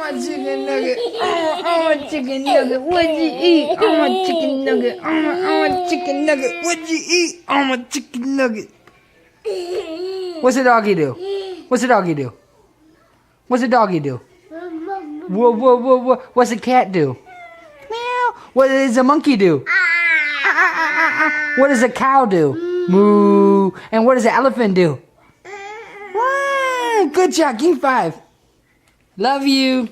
want chicken nugget. I want chicken nugget. What'd you eat? I want chicken nugget. I want chicken nugget. What'd you eat? I want chicken nugget. What's the doggy do? What's the doggy do? What's the doggy do? Whoa, whoa, whoa, whoa. What's the cat do? Meow. What does the monkey do? What does a cow do? Moo. And what does the elephant do? Good job. Give me 5. Love you.